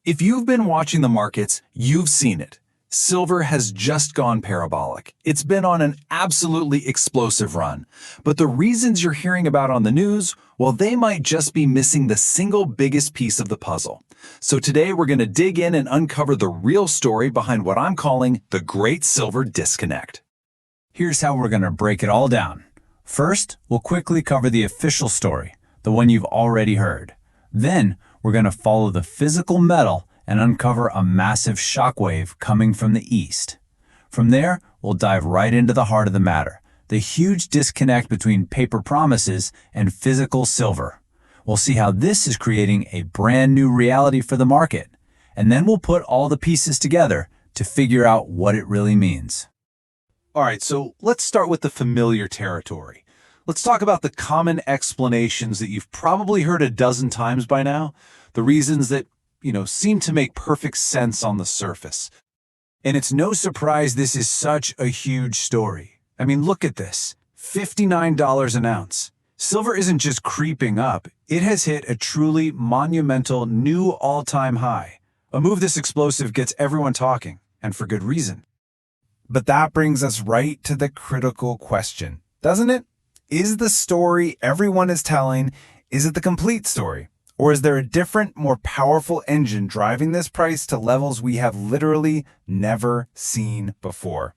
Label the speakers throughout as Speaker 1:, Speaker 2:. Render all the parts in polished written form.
Speaker 1: If you've been watching the markets, you've seen it. Silver has just gone parabolic. It's been on an absolutely explosive run. But the reasons you're hearing about on the news, well, they might just be missing the single biggest piece of the puzzle. So today we're going to dig in and uncover the real story behind what I'm calling the Great Silver Disconnect.
Speaker 2: Here's how we're going to break it all down. First, we'll quickly cover the official story, the one you've already heard. Then, we're going to follow the physical metal and uncover a massive shockwave coming from the east. From there, we'll dive right into the heart of the matter, the huge disconnect between paper promises and physical silver. We'll see how this is creating a brand new reality for the market, and then we'll put all the pieces together to figure out what it really means.
Speaker 1: All right, so let's start with the familiar territory. Let's talk about the common explanations that you've probably heard a dozen times by now, the reasons that, seem to make perfect sense on the surface. And it's no surprise this is such a huge story. I mean, look at this, $59 an ounce. Silver isn't just creeping up, it has hit a truly monumental new all-time high. A move this explosive gets everyone talking, and for good reason.
Speaker 3: But that brings us right to the critical question, doesn't it? Is the story everyone is telling, is it the complete story? Or is there a different, more powerful engine driving this price to levels we have literally never seen before?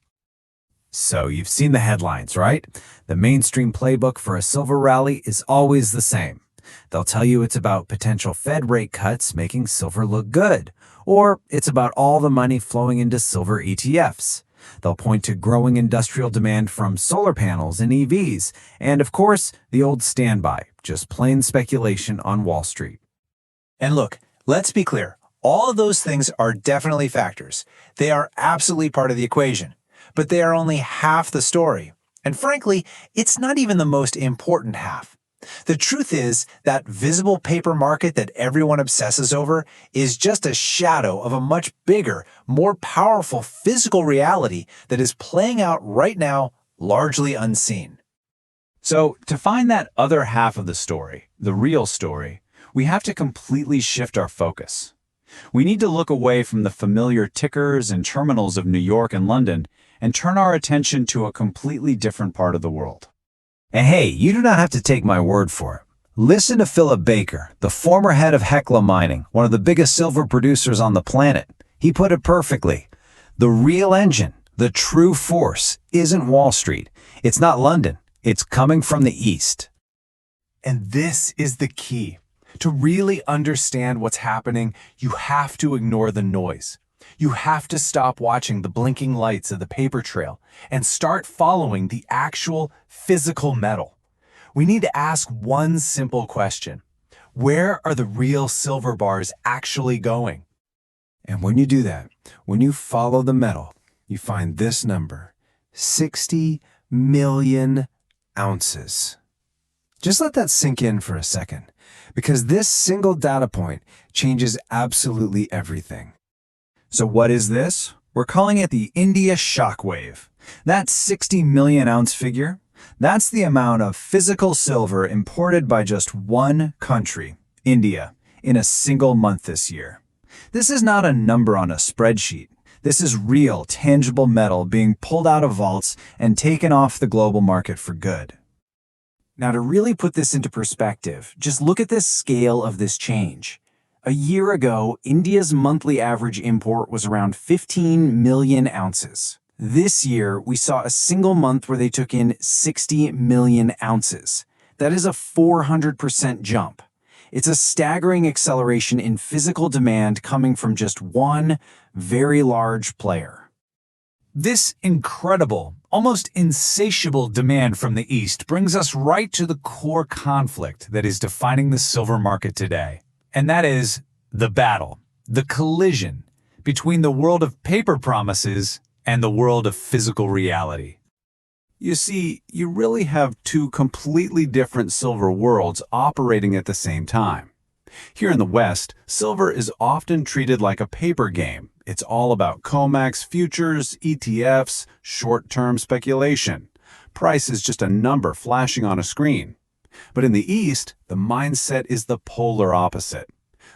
Speaker 2: So you've seen the headlines, right? The mainstream playbook for a silver rally is always the same. They'll tell you it's about potential Fed rate cuts making silver look good, or it's about all the money flowing into silver ETFs. They'll point to growing industrial demand from solar panels and EVs, and of course, the old standby, just plain speculation on Wall Street.
Speaker 4: And look, let's be clear, all of those things are definitely factors. They are absolutely part of the equation, but they are only half the story. And frankly, it's not even the most important half. The truth is that visible paper market that everyone obsesses over is just a shadow of a much bigger, more powerful physical reality that is playing out right now, largely unseen.
Speaker 2: So to find that other half of the story, the real story, we have to completely shift our focus. We need to look away from the familiar tickers and terminals of New York and London and turn our attention to a completely different part of the world.
Speaker 3: And hey, you do not have to take my word for it. Listen to Philip Baker, the former head of Hecla Mining, one of the biggest silver producers on the planet. He put it perfectly. The real engine, the true force, isn't Wall Street. It's not London. It's coming from the East.
Speaker 1: And this is the key. To really understand what's happening, you have to ignore the noise. You have to stop watching the blinking lights of the paper trail and start following the actual physical metal. We need to ask one simple question. Where are the real silver bars actually going?
Speaker 3: And when you do that, when you follow the metal, you find this number, 60 million ounces. Just let that sink in for a second, because this single data point changes absolutely everything.
Speaker 2: So what is this? We're calling it the India Shockwave. That 60 million ounce figure, that's the amount of physical silver imported by just one country, India, in a single month this year. This is not a number on a spreadsheet. This is real, tangible metal being pulled out of vaults and taken off the global market for good.
Speaker 1: Now, to really put this into perspective, just look at the scale of this change. A year ago, India's monthly average import was around 15 million ounces. This year, we saw a single month where they took in 60 million ounces. That is a 400% jump. It's a staggering acceleration in physical demand coming from just one very large player. This incredible, almost insatiable demand from the East brings us right to the core conflict that is defining the silver market today. And that is the battle, the collision between the world of paper promises and the world of physical reality. You see, you really have two completely different silver worlds operating at the same time. Here in the West, silver is often treated like a paper game. It's all about COMEX, futures, ETFs, short-term speculation. Price is just a number flashing on a screen. But in the East, the mindset is the polar opposite.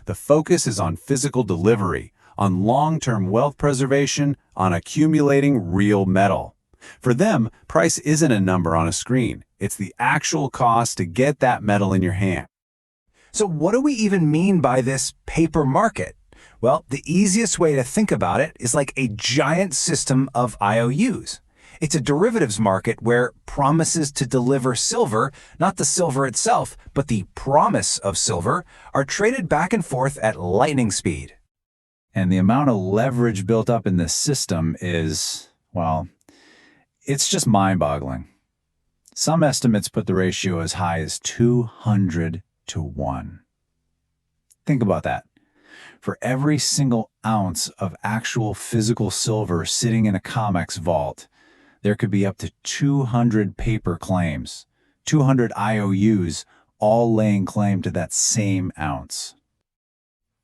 Speaker 3: The focus is on physical delivery, on long-term wealth preservation, on accumulating real metal. For them, price isn't a number on a screen. It's the actual cost to get that metal in your hand.
Speaker 4: So what do we even mean by this paper market? Well, the easiest way to think about it is like a giant system of IOUs. It's a derivatives market where promises to deliver silver, not the silver itself, but the promise of silver, are traded back and forth at lightning speed.
Speaker 2: And the amount of leverage built up in this system is, well, it's just mind-boggling. Some estimates put the ratio as high as 200 to 1. Think about that. For every single ounce of actual physical silver sitting in a COMEX vault, there could be up to 200 paper claims, 200 IOUs, all laying claim to that same ounce.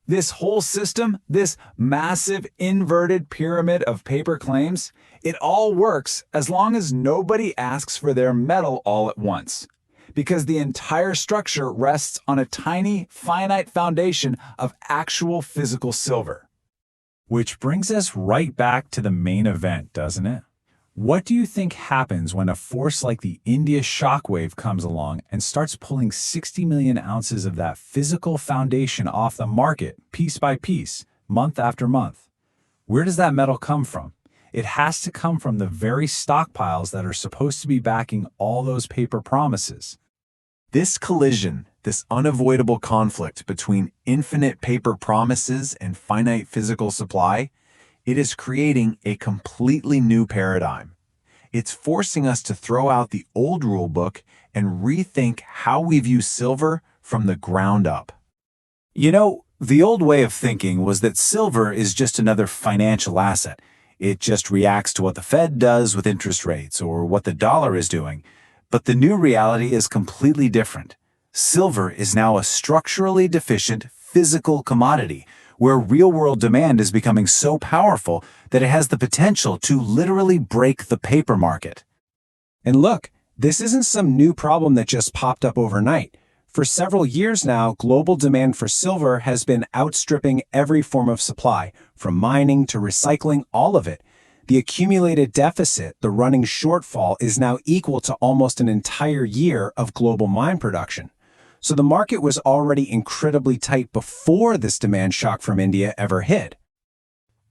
Speaker 2: This whole system, this massive inverted pyramid of paper claims, it all works as long as nobody asks for their metal all at once, because the entire structure rests on a tiny, finite foundation of actual physical silver. Which brings us right back to the main event, doesn't it? What do you think happens when a force like the India Shockwave comes along and starts pulling 60 million ounces of that physical foundation off the market, piece by piece, month after month? Where does that metal come from? It has to come from the very stockpiles that are supposed to be backing all those paper promises.
Speaker 5: This collision, this unavoidable conflict between infinite paper promises and finite physical supply, it is creating a completely new paradigm. It's forcing us to throw out the old rule book and rethink how we view silver from the ground up.
Speaker 3: You know, the old way of thinking was that silver is just another financial asset. It just reacts to what the Fed does with interest rates or what the dollar is doing. But the new reality is completely different. Silver is now a structurally deficient physical commodity, where real-world demand is becoming so powerful that it has the potential to literally break the paper market.
Speaker 4: And look, this isn't some new problem that just popped up overnight. For several years now, global demand for silver has been outstripping every form of supply, from mining to recycling, all of it. The accumulated deficit, the running shortfall, is now equal to almost an entire year of global mine production. So the market was already incredibly tight before this demand shock from India ever hit.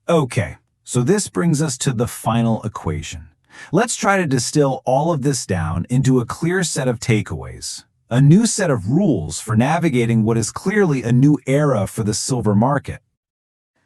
Speaker 3: Okay, so this brings us to the final equation. Let's try to distill all of this down into a clear set of takeaways. A new set of rules for navigating what is clearly a new era for the silver market.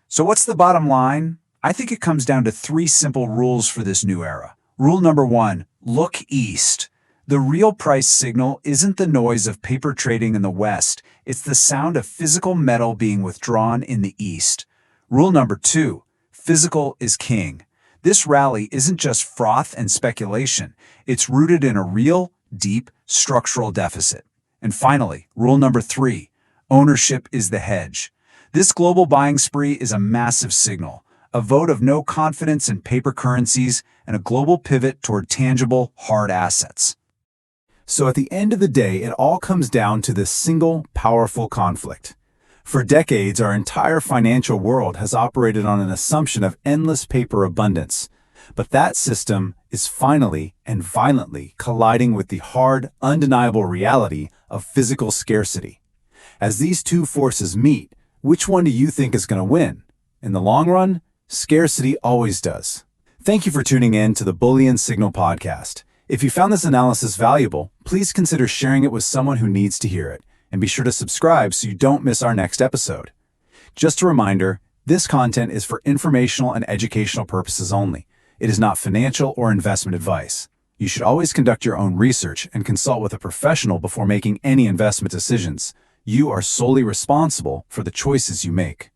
Speaker 1: So what's the bottom line? I think it comes down to 3 simple rules for this new era. Rule number 1, look east. The real price signal isn't the noise of paper trading in the West, it's the sound of physical metal being withdrawn in the East. Rule number 2, physical is king. This rally isn't just froth and speculation, it's rooted in a real, deep, structural deficit. And finally, rule number 3, ownership is the hedge. This global buying spree is a massive signal, a vote of no confidence in paper currencies and a global pivot toward tangible, hard assets.
Speaker 3: So at the end of the day, it all comes down to this single, powerful conflict. For decades, our entire financial world has operated on an assumption of endless paper abundance. But that system is finally and violently colliding with the hard, undeniable reality of physical scarcity. As these two forces meet, which one do you think is going to win? In the long run, scarcity always does. Thank you for tuning in to the Bullion Signal Podcast. If you found this analysis valuable, please consider sharing it with someone who needs to hear it, and be sure to subscribe so you don't miss our next episode. Just a reminder, this content is for informational and educational purposes only. It is not financial or investment advice. You should always conduct your own research and consult with a professional before making any investment decisions. You are solely responsible for the choices you make.